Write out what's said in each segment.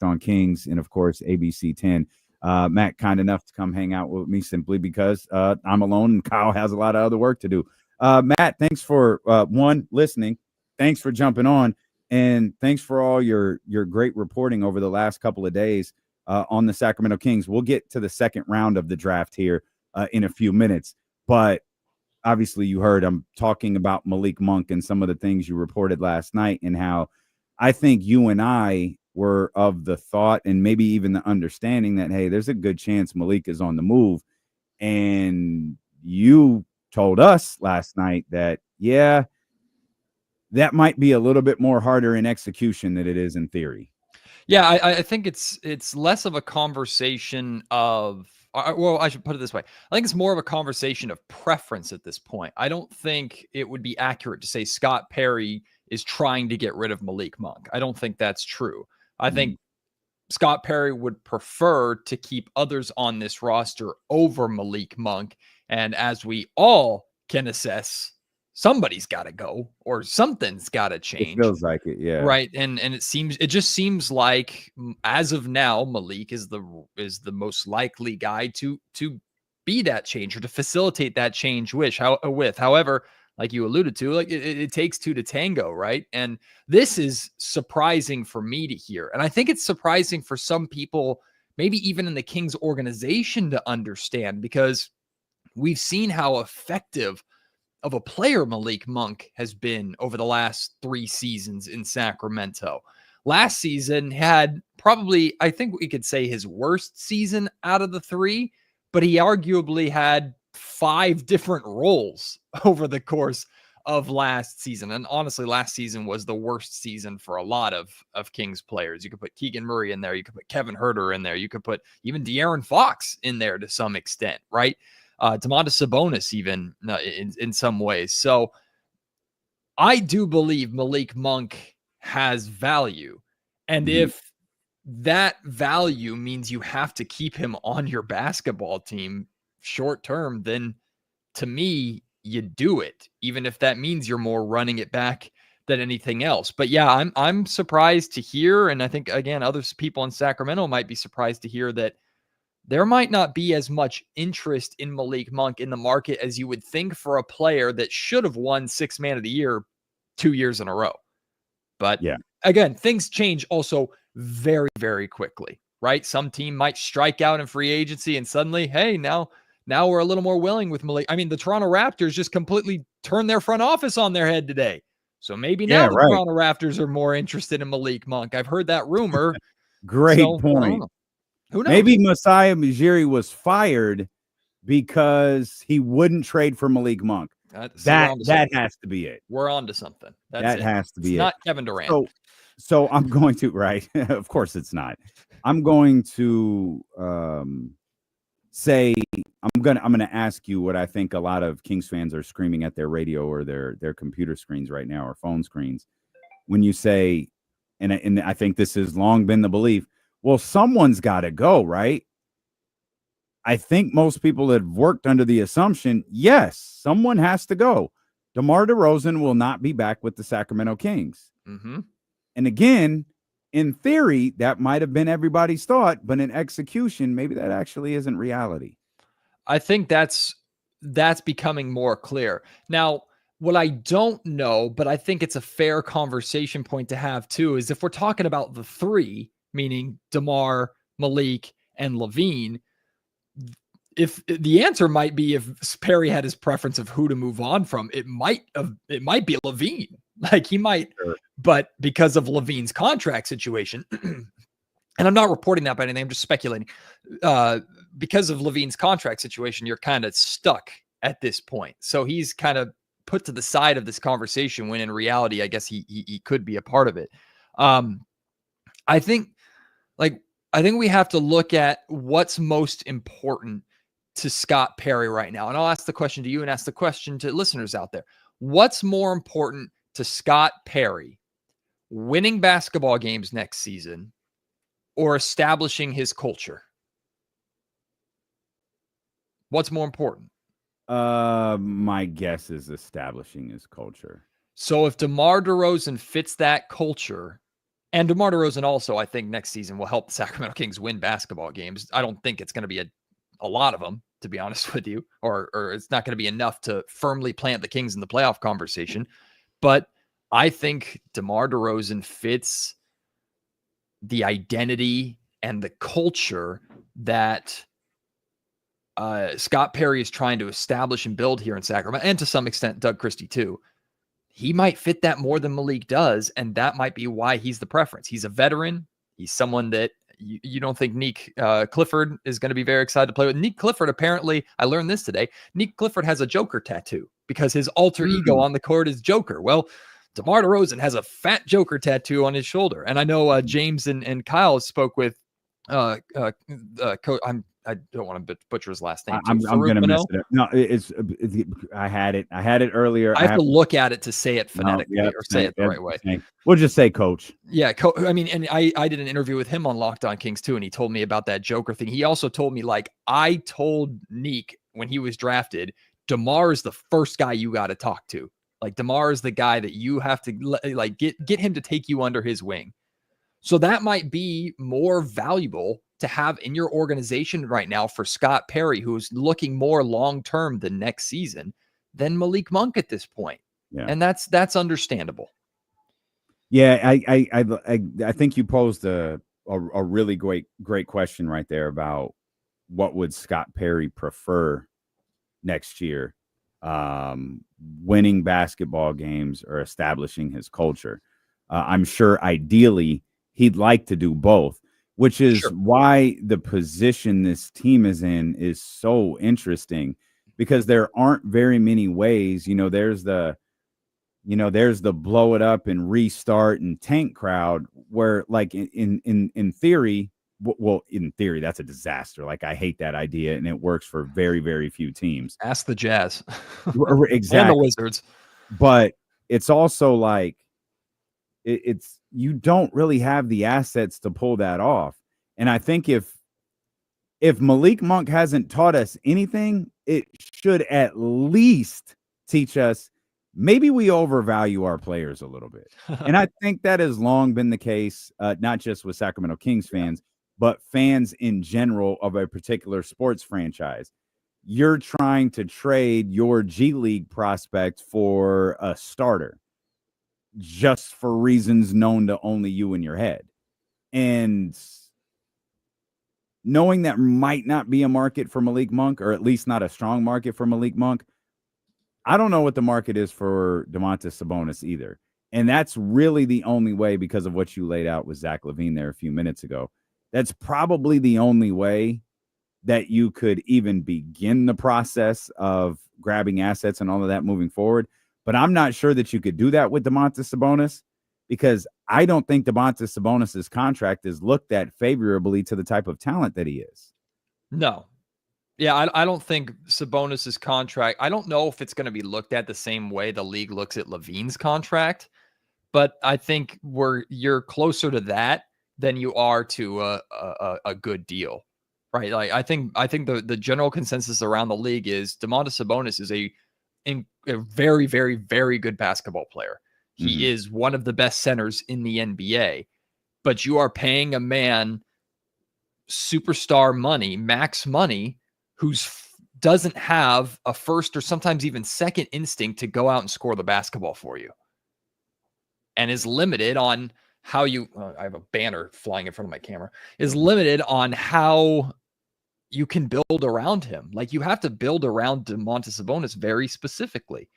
Locked on Kings and, of course, ABC 10. Matt, kind enough to come hang out with me simply because I'm alone and Kyle has a lot of other work to do. Matt, thanks for, listening. Thanks for jumping on. And thanks for all your great reporting over the last couple of days on the Sacramento Kings. We'll get to the second round of the draft here in a few minutes. But obviously you heard I'm talking about Malik Monk and some of the things you reported last night and how I think you and I were of the thought and maybe even the understanding that, hey, there's a good chance Malik is on the move. And you told us last night that, yeah, that might be a little bit more harder in execution than it is in theory. Yeah, I think it's less of a conversation of, well, I should put it this way. I think it's more of a conversation of preference at this point. I don't think it would be accurate to say Scott Perry is trying to get rid of Malik Monk. I don't think that's true. I think Scott Perry would prefer to keep others on this roster over Malik Monk. And as we all can assess, somebody's got to go or something's got to change. It feels like it, yeah. Right, and it just seems like as of now, Malik is the most likely guy to be that change or to facilitate that change. However, like you alluded to, like it takes two to tango, right? And this is surprising for me to hear, and I think it's surprising for some people, maybe even in the Kings organization, to understand, because we've seen how effective of a player Malik Monk has been over the last 3 seasons in Sacramento. Last season had probably, I think we could say, his worst season out of the 3, but he arguably had 5 different roles over the course of last season. And honestly, last season was the worst season for a lot of Kings players. You could put Keegan Murray in there. You could put Kevin Huerter in there. You could put even De'Aaron Fox in there to some extent, right? Domantas Sabonis even in some ways. So I do believe Malik Monk has value. And if that value means you have to keep him on your basketball team short term, then to me, you do it, even if that means you're more running it back than anything else. But yeah, I'm surprised to hear, and I think, again, other people in Sacramento might be surprised to hear that there might not be as much interest in Malik Monk in the market as you would think for a player that should have won 6th Man of the Year 2 years in a row. But yeah, again, things change also very, very quickly, right? Some team might strike out in free agency and suddenly, hey, now we're a little more willing with Malik. I mean, the Toronto Raptors just completely turned their front office on their head today. So maybe now the Toronto Raptors are more interested in Malik Monk. I've heard that rumor. Great point. Who knows? Maybe Masai Ujiri was fired because he wouldn't trade for Malik Monk. That has to be it. We're on to something. That has to be it. Not Kevin Durant. So I'm going to, right? Of course it's not. I'm going to say I'm gonna ask you what I think a lot of Kings fans are screaming at their radio or their computer screens right now or phone screens when you say, and I think this has long been the belief, well, someone's got to go, right? I think most people have worked under the assumption, yes, someone has to go. DeMar DeRozan will not be back with the Sacramento Kings. And again, in theory, that might have been everybody's thought, but in execution, maybe that actually isn't reality. I think that's becoming more clear. Now, what I don't know, but I think it's a fair conversation point to have too, is if we're talking about the 3, meaning DeMar, Malik, and LaVine, if the answer might be if Perry had his preference of who to move on from, it might be LaVine. Like he might, but because of LaVine's contract situation, and I'm not reporting that by anything, I'm just speculating. Because of LaVine's contract situation, you're kind of stuck at this point. So he's kind of put to the side of this conversation when in reality, I guess he could be a part of it. I think we have to look at what's most important to Scott Perry right now. And I'll ask the question to you and ask the question to listeners out there. What's more important to Scott Perry, winning basketball games next season or establishing his culture? What's more important? My guess is establishing his culture. So if DeMar DeRozan fits that culture, And DeMar DeRozan also, I think, next season will help the Sacramento Kings win basketball games. I don't think it's going to be a lot of them, to be honest with you, or it's not going to be enough to firmly plant the Kings in the playoff conversation. But I think DeMar DeRozan fits the identity and the culture that Scott Perry is trying to establish and build here in Sacramento, and to some extent, Doug Christie too. He might fit that more than Malik does, and that might be why he's the preference. He's a veteran. He's someone that you don't think Nick Clifford is going to be very excited to play with. Nick Clifford, apparently, I learned this today, Nick Clifford has a Joker tattoo because his alter ego on the court is Joker. Well, DeMar DeRozan has a fat Joker tattoo on his shoulder. And I know James and Kyle spoke with I don't want to butcher his last name. I'm going to mess it up. No, I had it earlier. I have to look at it to say it phonetically or say it the right way. We'll just say coach. Yeah. I mean, and I did an interview with him on Locked On Kings too. And he told me about that Joker thing. He also told me, like, I told Neek when he was drafted, DeMar is the first guy you got to talk to. Like, DeMar is the guy that you have to like get him to take you under his wing. So that might be more valuable to have in your organization right now for Scott Perry, who's looking more long-term than next season, than Malik Monk at this point. Yeah. And that's understandable. Yeah. I think you posed a really great question right there about what would Scott Perry prefer next year, winning basketball games or establishing his culture. I'm sure ideally he'd like to do both, which is why the position this team is in is so interesting, because there aren't very many ways. There's the blow it up and restart and tank crowd where, like, in theory, well, in theory, that's a disaster. Like, I hate that idea, and it works for very, very few teams. Ask the Jazz. Exactly. And the Wizards. But it's also like, it's you don't really have the assets to pull that off. And I think if Malik Monk hasn't taught us anything, it should at least teach us maybe we overvalue our players a little bit. And I think that has long been the case, not just with Sacramento Kings fans, but fans in general of a particular sports franchise. You're trying to trade your G League prospect for a starter, just for reasons known to only you in your head. And knowing that might not be a market for Malik Monk, or at least not a strong market for Malik Monk, I don't know what the market is for Domantas Sabonis either. And that's really the only way, because of what you laid out with Zach LaVine there a few minutes ago. That's probably the only way that you could even begin the process of grabbing assets and all of that moving forward. But I'm not sure that you could do that with Domantas Sabonis, because I don't think Domantas Sabonis's contract is looked at favorably to the type of talent that he is. No. Yeah, I don't think Sabonis's contract, I don't know if it's going to be looked at the same way the league looks at LaVine's contract, but I think you're closer to that than you are to a good deal, right? Like, I think the general consensus around the league is Domantas Sabonis is a very, very, very good basketball player. He is one of the best centers in the NBA, but you are paying a man superstar money, max money, who doesn't have a first or sometimes even second instinct to go out and score the basketball for you, and is limited on how you, I have a banner flying in front of my camera, is limited on how you can build around him. Like, you have to build around Domantas Sabonis very specifically.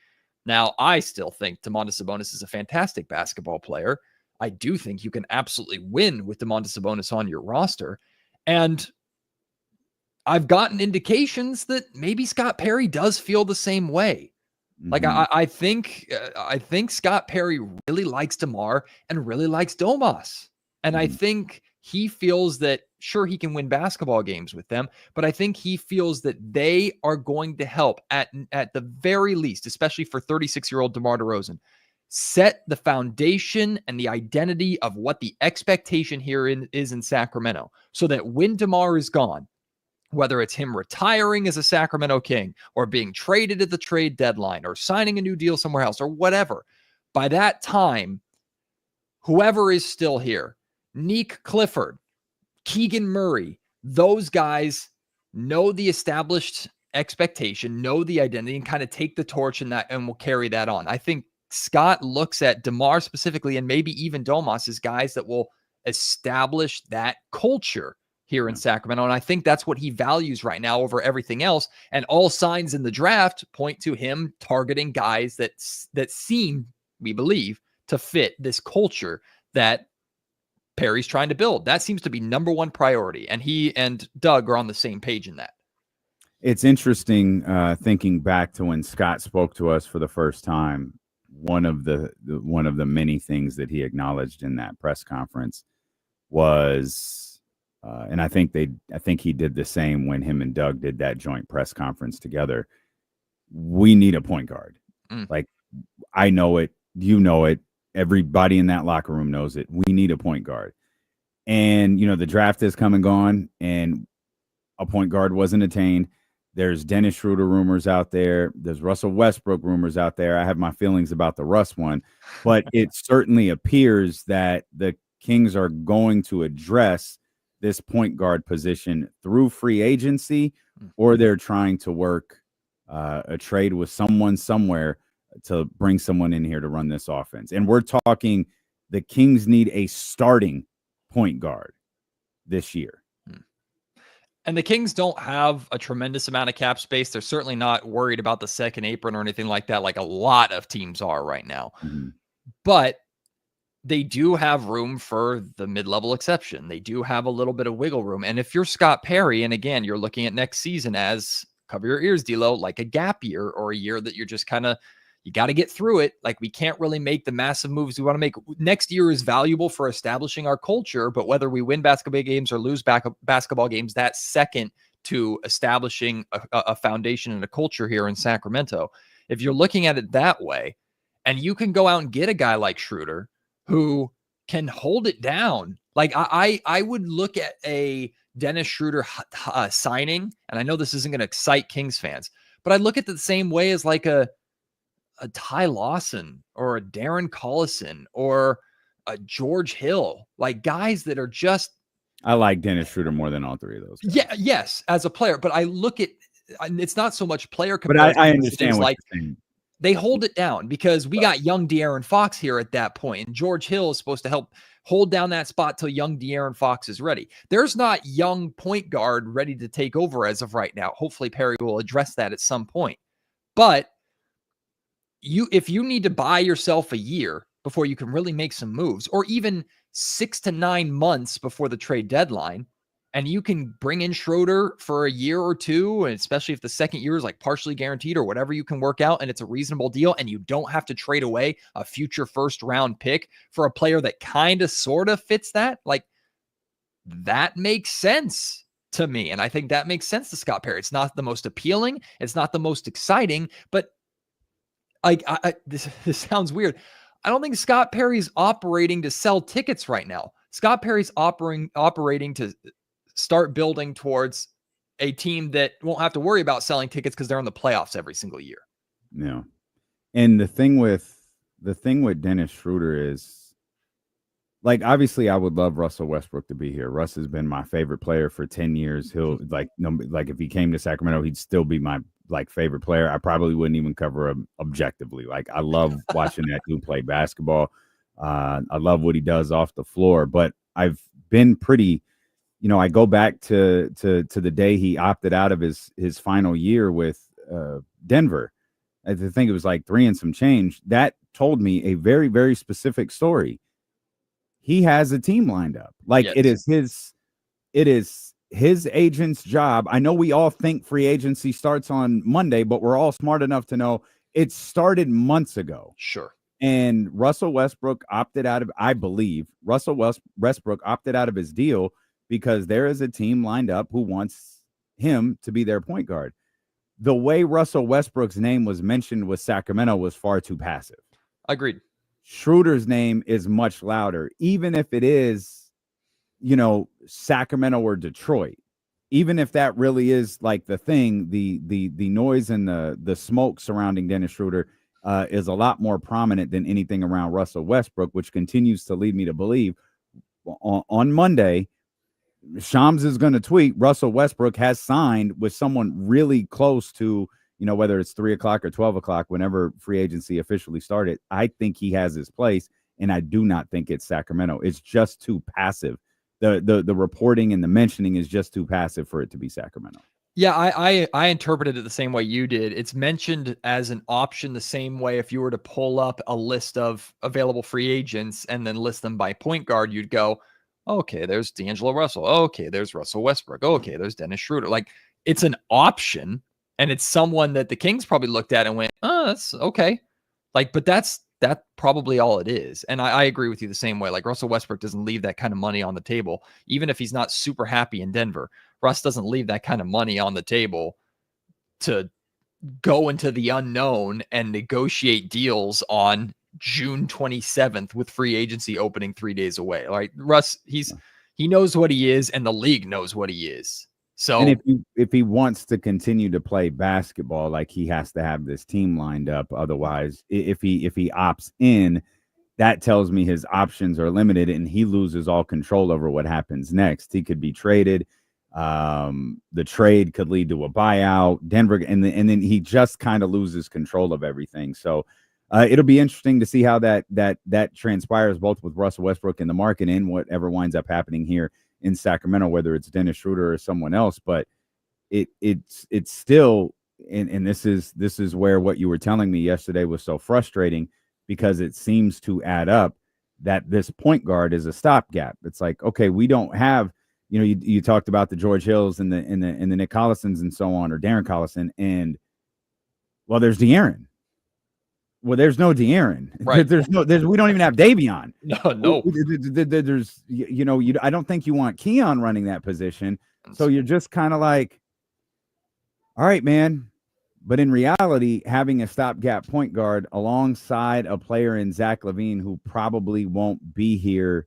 Now, I still think Domantas Sabonis is a fantastic basketball player. I do think you can absolutely win with Domantas Sabonis on your roster. And I've gotten indications that maybe Scott Perry does feel the same way. Like, I think Scott Perry really likes DeMar and really likes Domas. And I think he feels that, sure, he can win basketball games with them, but I think he feels that they are going to help at the very least, especially for 36-year-old DeMar DeRozan, set the foundation and the identity of what the expectation here is in Sacramento, so that when DeMar is gone, whether it's him retiring as a Sacramento King or being traded at the trade deadline or signing a new deal somewhere else or whatever, by that time, whoever is still here, Neek Clifford, Keegan Murray, those guys know the established expectation, know the identity, and kind of take the torch and will carry that on. I think Scott looks at DeMar specifically, and maybe even Domas, as guys that will establish that culture here in Sacramento. And I think that's what he values right now over everything else. And all signs in the draft point to him targeting guys that seem, we believe, to fit this culture that Perry's trying to build. That seems to be number one priority. And he and Doug are on the same page in that. It's interesting thinking back to when Scott spoke to us for the first time. One of the many things that he acknowledged in that press conference was, and I think he did the same when him and Doug did that joint press conference together. We need a point guard. Like, I know it, you know it, everybody in that locker room knows it. We need a point guard. And, the draft has come and gone, and a point guard wasn't attained. There's Dennis Schroeder rumors out there. There's Russell Westbrook rumors out there. I have my feelings about the Russ one, but it certainly appears that the Kings are going to address this point guard position through free agency, or they're trying to work a trade with someone somewhere to bring someone in here to run this offense. And we're talking the Kings need a starting point guard this year. And the Kings don't have a tremendous amount of cap space. They're certainly not worried about the second apron or anything like that, like a lot of teams are right now. But they do have room for the mid-level exception. They do have a little bit of wiggle room. And if you're Scott Perry, and again, you're looking at next season as, cover your ears, D'Lo, like a gap year or a year that you're just kind of, you got to get through it. Like, we can't really make the massive moves we want to make. Next year is valuable for establishing our culture, but whether we win basketball games or lose basketball games, that's second to establishing a foundation and a culture here in Sacramento. If you're looking at it that way, and you can go out and get a guy like Schroeder who can hold it down. Like, I would look at a Dennis Schroeder signing, and I know this isn't going to excite Kings fans, but I look at it the same way as like a Ty Lawson or a Darren Collison or a George Hill, like guys that are just. I like Dennis Schroeder more than all three of those guys. Yeah, yes, as a player, but I look at, it's not so much player comparison. But I understand what you're saying. They hold it down because we got young De'Aaron Fox here at that point, and George Hill is supposed to help hold down that spot till young De'Aaron Fox is ready. There's not young point guard ready to take over as of right now. Hopefully Perry will address that at some point. But if you need to buy yourself a year before you can really make some moves, or even 6 to 9 months before the trade deadline, and you can bring in Schroeder for a year or two, and especially if the second year is like partially guaranteed or whatever you can work out, and it's a reasonable deal, and you don't have to trade away a future first round pick for a player that kind of sort of fits that, like, that makes sense to me. And I think that makes sense to Scott Perry. It's not the most appealing, it's not the most exciting, but this sounds weird. I don't think Scott Perry's operating to sell tickets right now. Scott Perry's operating to start building towards a team that won't have to worry about selling tickets because they're in the playoffs every single year. Yeah. And the thing with Dennis Schroeder is, like, obviously I would love Russell Westbrook to be here. Russ has been my favorite player for 10 years. He'll like if he came to Sacramento, he'd still be my favorite player. I probably wouldn't even cover him objectively. Like, I love watching that dude play basketball. I love what he does off the floor, but I've been pretty, I go back to the day he opted out of his final year with Denver. I think it was like 3 and some change. That told me a very, very specific story. He has a team lined up. Like, yes. It is his agent's job. I know we all think free agency starts on Monday, but we're all smart enough to know it started months ago. Sure. And Russell Westbrook opted out of, I believe, Westbrook opted out of his deal because there is a team lined up who wants him to be their point guard. The way Russell Westbrook's name was mentioned with Sacramento was far too passive. Agreed. Schroeder's name is much louder, even if it is, Sacramento or Detroit. Even if that really is like the thing, the noise and the smoke surrounding Dennis Schroeder is a lot more prominent than anything around Russell Westbrook, which continues to lead me to believe on Monday, Shams is going to tweet Russell Westbrook has signed with someone really close to, whether it's 3 o'clock or 12 o'clock, whenever free agency officially started. I think he has his place, and I do not think it's Sacramento. It's just too passive. The reporting and the mentioning is just too passive for it to be Sacramento. Yeah, I interpreted it the same way you did. It's mentioned as an option the same way if you were to pull up a list of available free agents and then list them by point guard, you'd go, okay, there's D'Angelo Russell. Okay, there's Russell Westbrook. Okay, there's Dennis Schroeder. Like, it's an option, and it's someone that the Kings probably looked at and went, oh, that's okay. Like, but that's probably all it is. And I agree with you the same way. Like, Russell Westbrook doesn't leave that kind of money on the table, even if he's not super happy in Denver. Russ doesn't leave that kind of money on the table to go into the unknown and negotiate deals on June 27th with free agency opening 3 days away. Like, Russ, he knows what he is, and the league knows what he is. So, and if he wants to continue to play basketball, like, he has to have this team lined up. Otherwise, if he opts in, that tells me his options are limited, and he loses all control over what happens next. He could be traded. The trade could lead to a buyout, Denver, and then he just kind of loses control of everything. So it'll be interesting to see how that transpires, both with Russell Westbrook in the market and whatever winds up happening here in Sacramento, whether it's Dennis Schroeder or someone else. But it's still, and this is where what you were telling me yesterday was so frustrating, because it seems to add up that this point guard is a stopgap. It's like, okay, we don't have. You talked about the George Hills and the Nick Collisons and so on, or Darren Collison, and well, there's De'Aaron. Well, there's no De'Aaron. Right. We don't even have Davion. No. There's I don't think you want Keon running that position. So you're just kind of like, all right, man. But in reality, having a stopgap point guard alongside a player in Zach LaVine who probably won't be here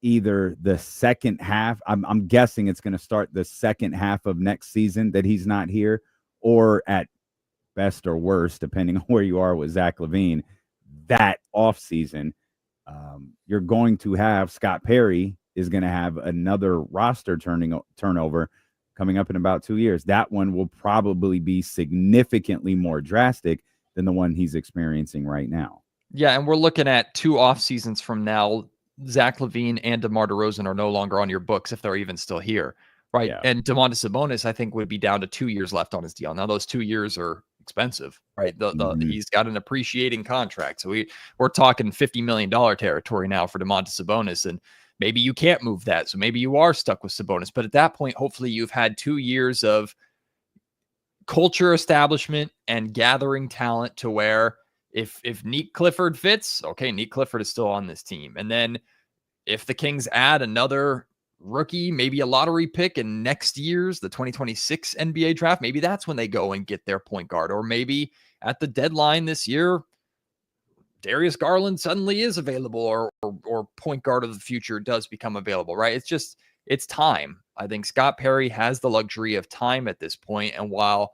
either the second half. I'm guessing it's going to start the second half of next season that he's not here, or at best or worst, depending on where you are with Zach LaVine, that offseason. You're going to have Scott Perry is going to have another roster turnover coming up in about 2 years. That one will probably be significantly more drastic than the one he's experiencing right now. Yeah, and we're looking at 2 off seasons from now. Zach LaVine and DeMar DeRozan are no longer on your books if they're even still here, right? Yeah. And Domantas Sabonis, I think, would be down to 2 years left on his deal. Now, those 2 years are expensive, right? He's got an appreciating contract, so we're talking $50 million territory now for Domantas Sabonis, and maybe you can't move that, so maybe you are stuck with Sabonis. But at that point, hopefully, you've had 2 years of culture establishment and gathering talent to where, if Nick Clifford fits, okay, Nick Clifford is still on this team. And then if the Kings add another rookie, maybe a lottery pick in next year's, the 2026 NBA draft, maybe that's when they go and get their point guard. Or maybe at the deadline this year, Darius Garland suddenly is available, or point guard of the future does become available, right? It's time. I think Scott Perry has the luxury of time at this point. And while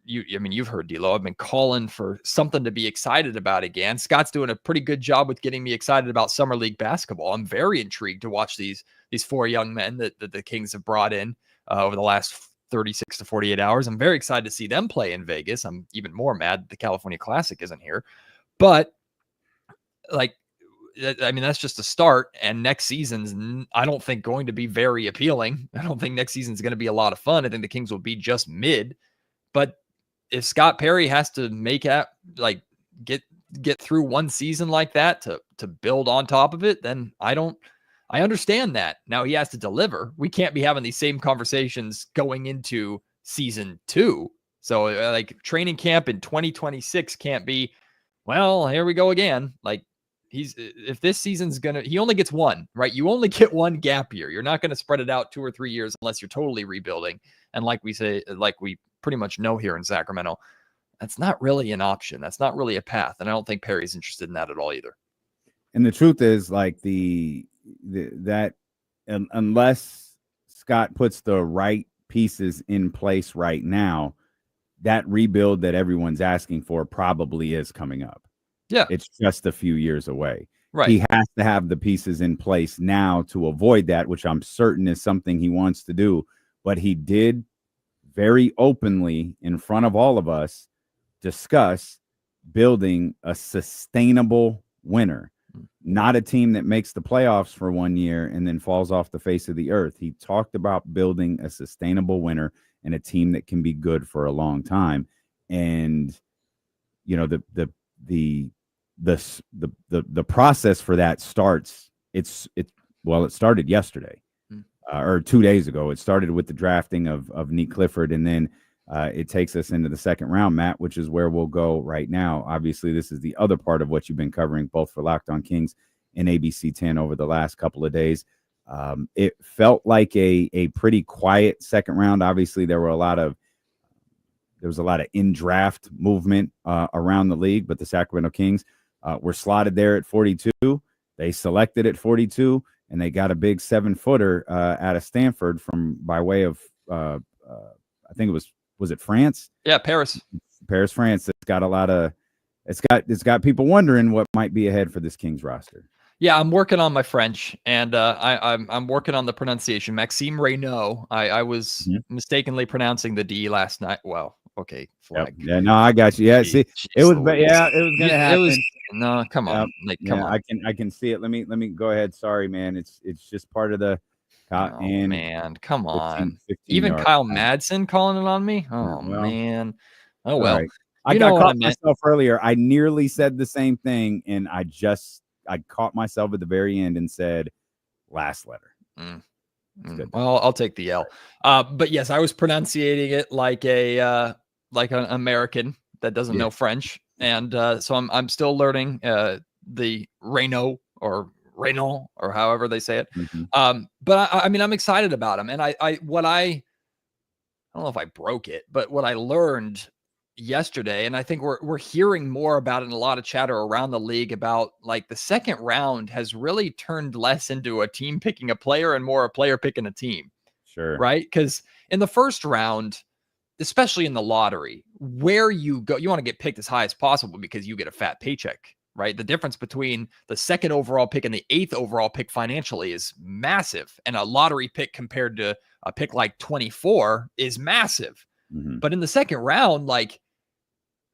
you've heard D'Lo, I've been calling for something to be excited about again. Scott's doing a pretty good job with getting me excited about summer league basketball. I'm very intrigued to watch these 4 young men that the Kings have brought in over the last 36 to 48 hours. I'm very excited to see them play in Vegas. I'm even more mad that the California Classic isn't here, but that's just a start. And next season's, I don't think, going to be very appealing. I don't think next season's going to be a lot of fun. I think the Kings will be just mid. But if Scott Perry has to get through one season like that to build on top of it, then I understand that. Now he has to deliver. We can't be having these same conversations going into season 2. So training camp in 2026 can't be, well, here we go again. If this season's he only gets one, right? You only get one gap year. You're not going to spread it out 2 or 3 years unless you're totally rebuilding. And like we pretty much know here in Sacramento, that's not really an option. That's not really a path. And I don't think Perry's interested in that at all either. And the truth is, unless Scott puts the right pieces in place right now, that rebuild that everyone's asking for probably is coming up. Yeah. It's just a few years away. Right. He has to have the pieces in place now to avoid that, which I'm certain is something he wants to do. But he did very openly in front of all of us discuss building a sustainable winner, not a team that makes the playoffs for 1 year and then falls off the face of the earth. He talked about building a sustainable winner and a team that can be good for a long time. And, you know, the process for that starts. It started yesterday or 2 days ago. It started with the drafting of Nick Clifford, and then it takes us into the second round, Matt, which is where we'll go right now. Obviously, this is the other part of what you've been covering, both for Locked On Kings and ABC 10 over the last couple of days. It felt like a pretty quiet second round. Obviously, there was a lot of in-draft movement around the league, but the Sacramento Kings were slotted there at 42. They selected at 42, and they got a big 7-footer out of Stanford by way of I think was it France? Yeah, Paris, France. It's got people wondering what might be ahead for this Kings roster. Yeah, I'm working on my French, and I'm working on the pronunciation. Maxime Reynaud. I was mistakenly pronouncing the D last night. Well, okay, flag. Yep. Yeah, no, I got you. Yeah, see, it was gonna happen. No, come on, come on. I can see it. Let me go ahead. Sorry, man. It's just part of the. Man, come on. 15 Even Kyle Madsen calling it on me. Oh man. Oh well. Right. I caught myself earlier. I nearly said the same thing, and I caught myself at the very end and said last letter. Well, I'll take the L. But yes, I was pronouncing it like an American that doesn't know French, and so I'm still learning the Reynaud or however they say it. But I mean, I'm excited about him, and I don't know if I broke it, but what I learned yesterday, and I think we're hearing more about it in a lot of chatter around the league about, like, the second round has really turned less into a team picking a player and more a player picking a team. Sure. Right? Because in the first round, especially in the lottery, where you go, you want to get picked as high as possible because you get a fat paycheck, right? The difference between the second overall pick and the 8th overall pick financially is massive. And a lottery pick compared to a pick like 24 is massive. But in the second round, like,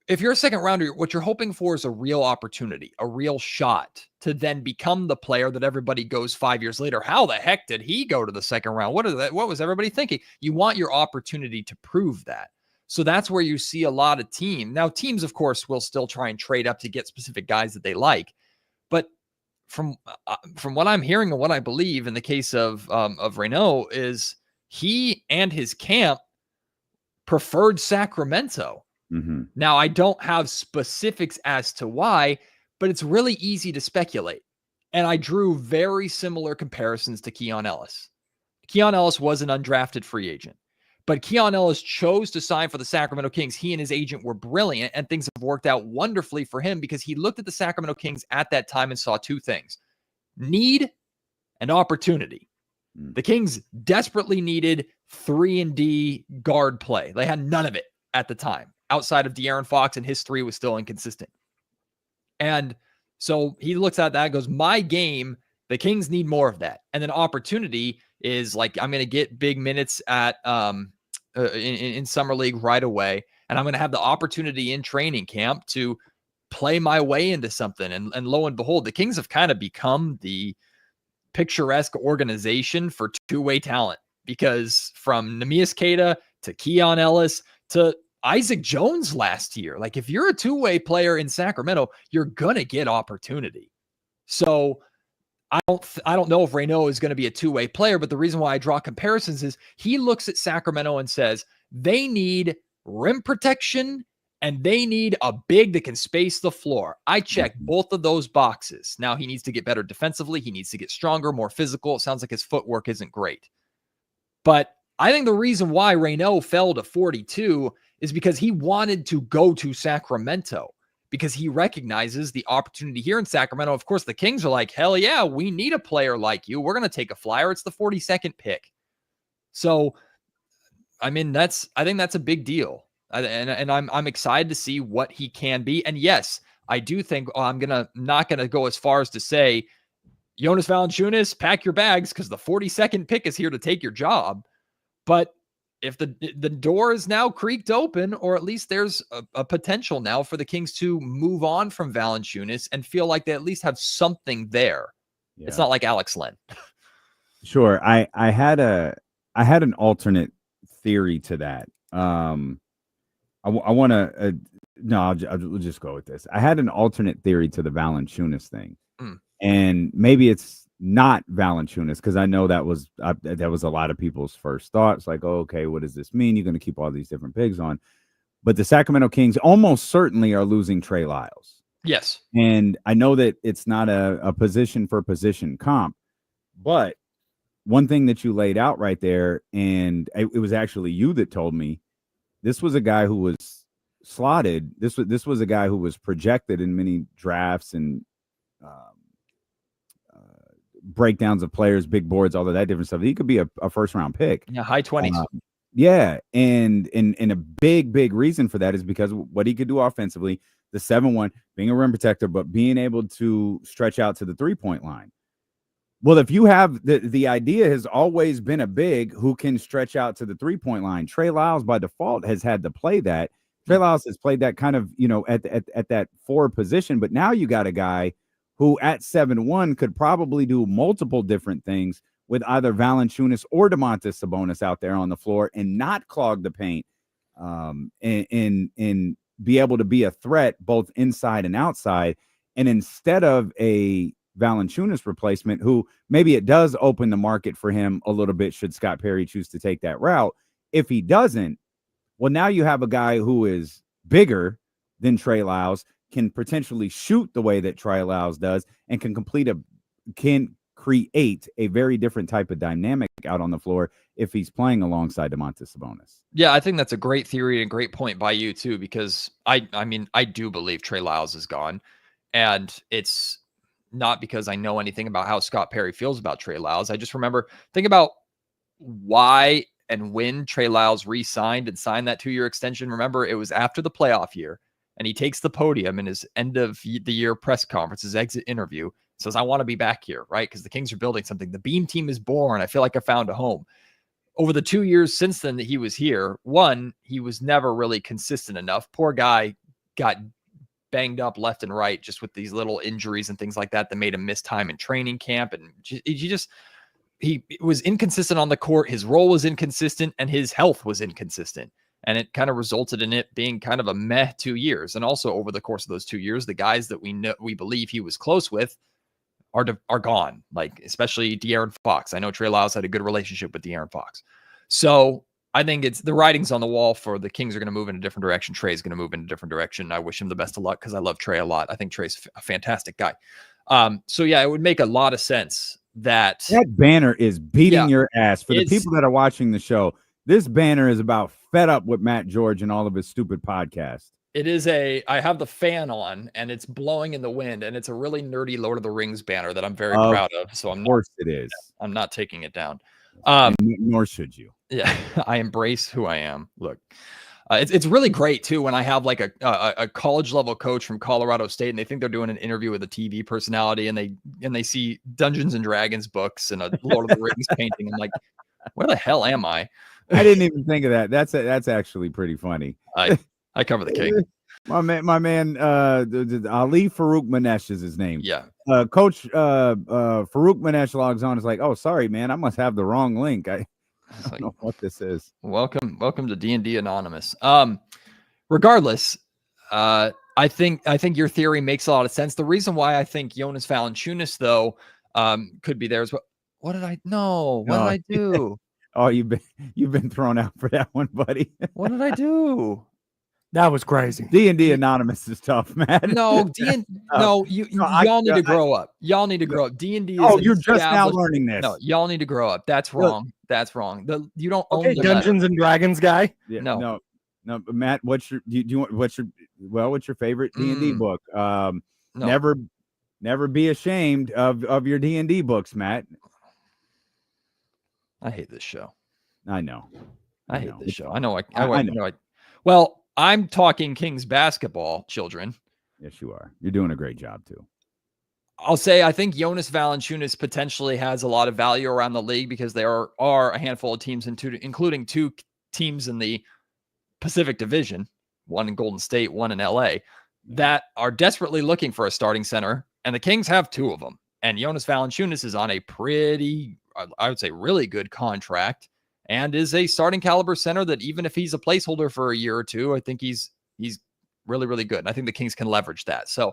if you're a second rounder, what you're hoping for is a real opportunity, a real shot to then become the player that everybody goes 5 years later. How the heck did he go to the second round? What was everybody thinking? You want your opportunity to prove that. So that's where you see a lot of teams. Now, teams, of course, will still try and trade up to get specific guys that they like. But from what I'm hearing and what I believe in the case of Reynaud is he and his camp preferred Sacramento. Now, I don't have specifics as to why, but it's really easy to speculate. And I drew very similar comparisons to Keon Ellis. Keon Ellis was an undrafted free agent, but Keon Ellis chose to sign for the Sacramento Kings. He and his agent were brilliant, and things have worked out wonderfully for him because he looked at the Sacramento Kings at that time and saw two things: need and opportunity. The Kings desperately needed 3-and-D guard play. They had none of it at the time, outside of De'Aaron Fox, and his 3 was still inconsistent. And so he looks at that and goes, my game, the Kings need more of that. And then opportunity is like, I'm going to get big minutes at in summer league right away, and I'm going to have the opportunity in training camp to play my way into something. And lo and behold, the Kings have kind of become the picturesque organization for two-way talent, because from Neemias Queta to Keon Ellis to Isaac Jones last year, like, if you're a two-way player in Sacramento, you're going to get opportunity. So I don't know if Reynaud is going to be a two-way player, but the reason why I draw comparisons is he looks at Sacramento and says they need rim protection and they need a big that can space the floor. I check both of those boxes. Now, he needs to get better defensively. He needs to get stronger, more physical. It sounds like his footwork isn't great. But I think the reason why Reynaud fell to 42 is because he wanted to go to Sacramento, because he recognizes the opportunity here in Sacramento. Of course, the Kings are like, hell yeah, we need a player like you. We're going to take a flyer. It's the 42nd pick. So, I mean, I think that's a big deal. And I'm excited to see what he can be. And yes, I do think I'm not gonna go as far as to say, Jonas Valanciunas, pack your bags because the 42nd pick is here to take your job. But if the door is now creaked open, or at least there's a potential now for the Kings to move on from Valanciunas and feel like they at least have something there. Yeah. It's not like Alex Len. Sure. I had an alternate theory to that. I want to no, we'll just go with this. I had an alternate theory to the Valanciunas thing, and maybe it's not Valanciunas, because I know that was a lot of people's first thoughts. Like, oh, okay, what does this mean? You're going to keep all these different pigs on, but the Sacramento Kings almost certainly are losing Trey Lyles. Yes, and I know that it's not a position for position comp, but one thing that you laid out right there, and it was actually you that told me, this was a guy who was slotted. This was a guy who was projected in many drafts and breakdowns of players, big boards, all of that different stuff. He could be a first round pick. Yeah, high 20s. Yeah, and a big reason for that is because what he could do offensively, the 7-1, being a rim protector, but being able to stretch out to the 3-point line. Well, if you have the idea has always been a big who can stretch out to the 3-point line. Trey Lyles by default has had to play that. Trey Lyles has played that kind of, at that 4 position, but now you got a guy who at 7-1 could probably do multiple different things with either Valanciunas or Domantas Sabonis out there on the floor and not clog the paint, and be able to be a threat both inside and outside. And instead of a Valanciunas replacement, who maybe it does open the market for him a little bit should Scott Perry choose to take that route. If he doesn't, well, now you have a guy who is bigger than Trey Lyles, can potentially shoot the way that Trey Lyles does, and can create a very different type of dynamic out on the floor if he's playing alongside Domantas Sabonis. Yeah, I think that's a great theory and great point by you too, because I do believe Trey Lyles is gone, and it's not because I know anything about how Scott Perry feels about Trey Lyles. I just think about why and when Trey Lyles re-signed and signed that 2-year extension. Remember, it was after the playoff year, and he takes the podium in his end of the year press conference, his exit interview, says, I want to be back here, right? Because the Kings are building something. The Beam team is born. I feel like I found a home. Over the 2 years since then that he was here, one, he was never really consistent enough. Poor guy got banged up left and right just with these little injuries and things like that made him miss time in training camp. And he was inconsistent on the court. His role was inconsistent and his health was inconsistent. And it kind of resulted in it being kind of a meh 2 years. And also over the course of those 2 years, the guys that we believe he was close with are gone, like especially De'Aaron Fox. I know Trey Lyles had a good relationship with De'Aaron Fox. So I think it's the writing's on the wall for the Kings are going to move in a different direction. Trey's going to move in a different direction. I wish him the best of luck because I love Trey a lot. I think Trey's a fantastic guy. So yeah, it would make a lot of sense that banner is beating your ass. For the people that are watching the show, this banner is about fed up with Matt George and all of his stupid podcasts. It is I have the fan on and it's blowing in the wind, and it's a really nerdy Lord of the Rings banner that I'm very proud of. So I'm not taking it down. Nor should you. Yeah, I embrace who I am. Look, it's really great too when I have like a college level coach from Colorado State and they think they're doing an interview with a TV personality and they see Dungeons and Dragons books and a Lord of the Rings painting. I'm like, where the hell am I? I didn't even think of that. That's actually pretty funny. I cover the King. My man, Ali Farouk Manesh is his name. Yeah. Coach Farouk Manesh logs on. Is like, oh, sorry, man, I must have the wrong link. I don't know what this is. Welcome to D&D Anonymous. Regardless, I think your theory makes a lot of sense. The reason why I think Jonas Valanciunas though could be there is what did I do? Oh, you've been thrown out for that one, buddy. What did I do? That was crazy. D&D Anonymous is tough, man. No, y'all need to grow up. Y'all need to grow up. D&D is you're just now learning this. No, y'all need to grow up. That's wrong. That's wrong. You don't own the Dungeons and Dragons guy. Yeah, no, Matt, what's your favorite D&D book? No. Never be ashamed of your D&D books, Matt. I hate this show. I know. I hate this show. I know. Well, I'm talking Kings basketball, children. Yes, you are. You're doing a great job too. I'll say I think Jonas Valanciunas potentially has a lot of value around the league because there are a handful of teams, including two teams in the Pacific Division, one in Golden State, one in LA, that are desperately looking for a starting center, and the Kings have two of them. And Jonas Valanciunas is on a pretty, I would say, really good contract, and is a starting caliber center that even if he's a placeholder for a year or two, I think he's really, really good. And I think the Kings can leverage that. So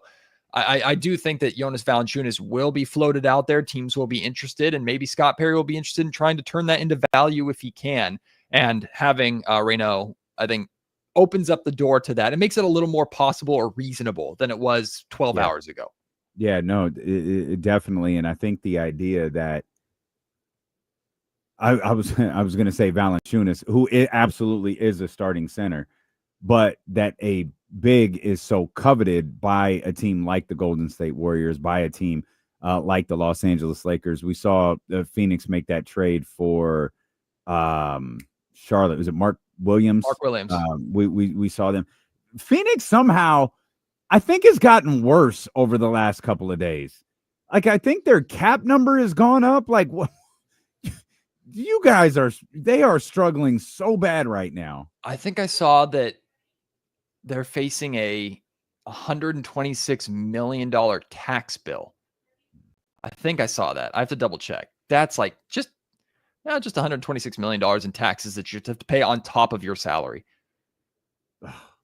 I do think that Jonas Valanciunas will be floated out there. Teams will be interested, and maybe Scott Perry will be interested in trying to turn that into value if he can. And having Reynaud, I think, opens up the door to that. It makes it a little more possible or reasonable than it was 12 hours ago. Yeah, no, it definitely. And I think the idea that I was going to say Valanciunas, who absolutely is a starting center, but that a big is so coveted by a team like the Golden State Warriors, by a team like the Los Angeles Lakers. We saw Phoenix make that trade for Charlotte. Was it Mark Williams? Mark Williams. We saw them. Phoenix somehow, I think, has gotten worse over the last couple of days. Like, I think their cap number has gone up. Like, what? You guys they are struggling so bad right now. I think I saw that they're facing a $126 million tax bill. I think I saw that. I have to double check. That's like just $126 million in taxes that you have to pay on top of your salary.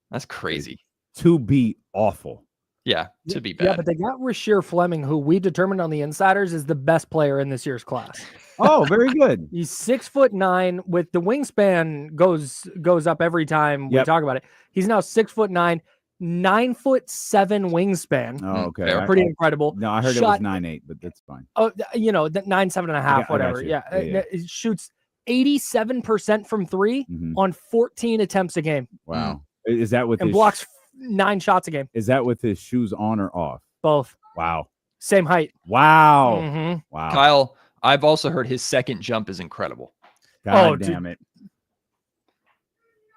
That's crazy. To be awful. Yeah, to be bad. Yeah, but they got Rasheer Fleming, who we determined on the Insiders is the best player in this year's class. Oh, very good. He's 6'9" with the wingspan goes up every time we talk about it. He's now 6'9", 9'7" wingspan. Oh, okay. Pretty incredible. No, I heard it was 9'8", but that's fine. Oh, 9'7.5", whatever. Yeah. It shoots 87% from three on 14 attempts a game. Wow. Is that with and blocks 9 shots a game? Is that with his shoes on or off? Both. Wow. Same height. Wow. Mm-hmm. Wow. Kyle, I've also heard his second jump is incredible. God damn it.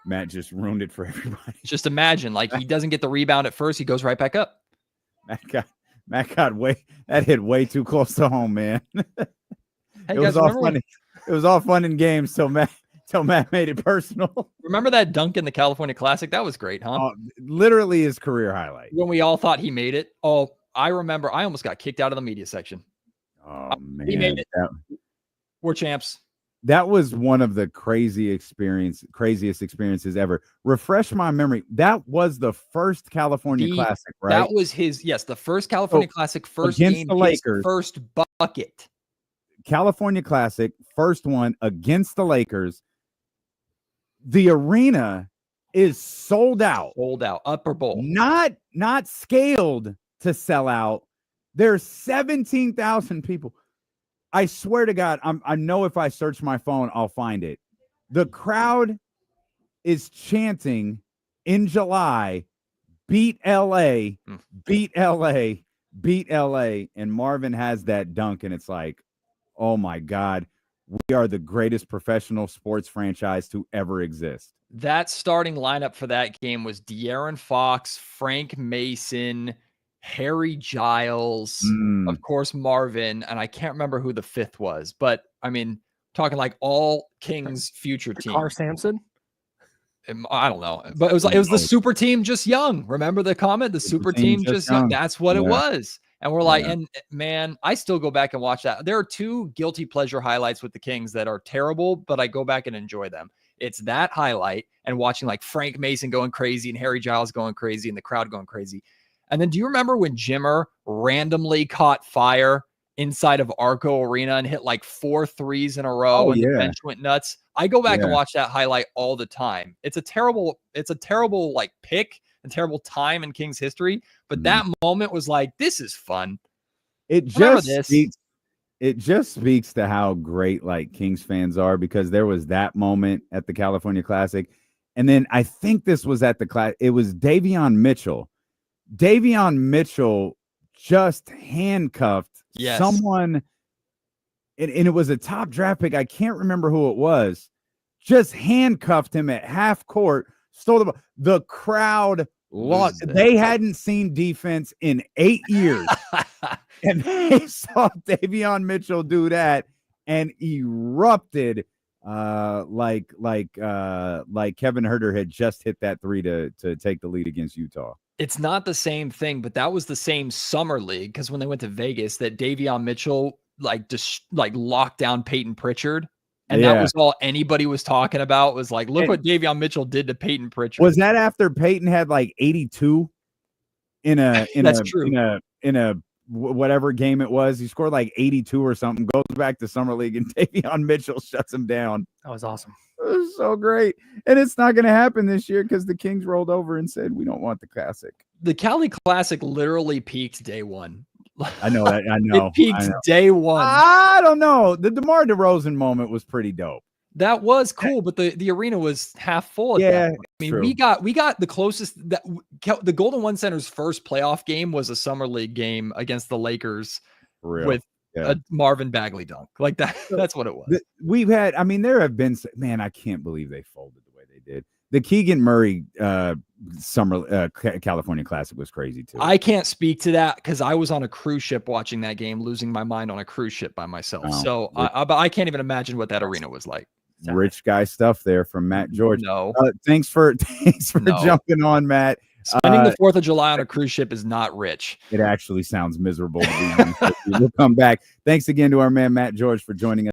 Matt just ruined it for everybody. Just imagine, like, he doesn't get the rebound at first. He goes right back up. Matt got that hit way too close to home, man. Hey, it was all funny. It was all fun and games till Matt made it personal. Remember that dunk in the California Classic? That was great, huh? Literally his career highlight. When we all thought he made it. Oh, I remember I almost got kicked out of the media section. Oh, man. He made it. We're champs. That was one of the craziest experiences ever. Refresh my memory. That was the first California Classic, right? That was the first California Classic, first against game, the Lakers, first bucket. California Classic, first one against the Lakers. The arena is sold out. Upper bowl. Not scaled to sell out. There's 17,000 people. I swear to God, I know if I search my phone, I'll find it. The crowd is chanting in July, beat LA, beat LA, beat LA. And Marvin has that dunk, and it's like, oh my God, we are the greatest professional sports franchise to ever exist. That starting lineup for that game was De'Aaron Fox, Frank Mason, Harry Giles, of course, Marvin, and I can't remember who the fifth was, but I mean, talking like all Kings future team. Carr Sampson? I don't know, but it was the super team just young. Remember the comment? The super team just young. That's what it was. And we're like, and man, I still go back and watch that. There are two guilty pleasure highlights with the Kings that are terrible, but I go back and enjoy them. It's that highlight and watching like Frank Mason going crazy and Harry Giles going crazy and the crowd going crazy. And then do you remember when Jimmer randomly caught fire inside of Arco Arena and hit like 4 threes in a row and the bench went nuts? I go back and watch that highlight all the time. It's a terrible like pick and terrible time in Kings history. But that moment was like, this is fun. It just speaks to how great like Kings fans are, because there was that moment at the California Classic. And then I think this was at the class. It was Davion Mitchell. Davion Mitchell just handcuffed someone, and it was a top draft pick. I can't remember who it was. Just handcuffed him at half court, stole the ball. The crowd lost. They hadn't seen defense in 8 years. And they saw Davion Mitchell do that and erupted like Kevin Huerter had just hit that three to take the lead against Utah. It's not the same thing, but that was the same summer league because when they went to Vegas, that Davion Mitchell like locked down Peyton Pritchard. And that was all anybody was talking about was like, look what Davion Mitchell did to Peyton Pritchard. Was that after Peyton had like 82 in a whatever game it was? He scored like 82 or something, goes back to summer league, and Davion Mitchell shuts him down. That was awesome. It was so great. And it's not going to happen this year because the Kings rolled over and said, we don't want the Classic. The Cali Classic literally peaked day one. I know that. I know. It peaked day one. I don't know. The DeMar DeRozan moment was pretty dope. That was cool, but the arena was half full. At that point. I mean, true. we got the closest that the Golden One Center's first playoff game was a summer league game against the Lakers with a Marvin Bagley dunk. Like that. That's what it was. We've had. I mean, there have been. Man, I can't believe they folded the way they did. The Keegan Murray summer California Classic was crazy too. I can't speak to that because I was on a cruise ship watching that game, losing my mind on a cruise ship by myself. So I can't even imagine what that arena was like. Rich guy stuff there from Matt George. No, thanks for jumping on, Matt. Spending the 4th of July on a cruise ship is not rich. It actually sounds miserable. To be honest. We'll come back. Thanks again to our man Matt George for joining us.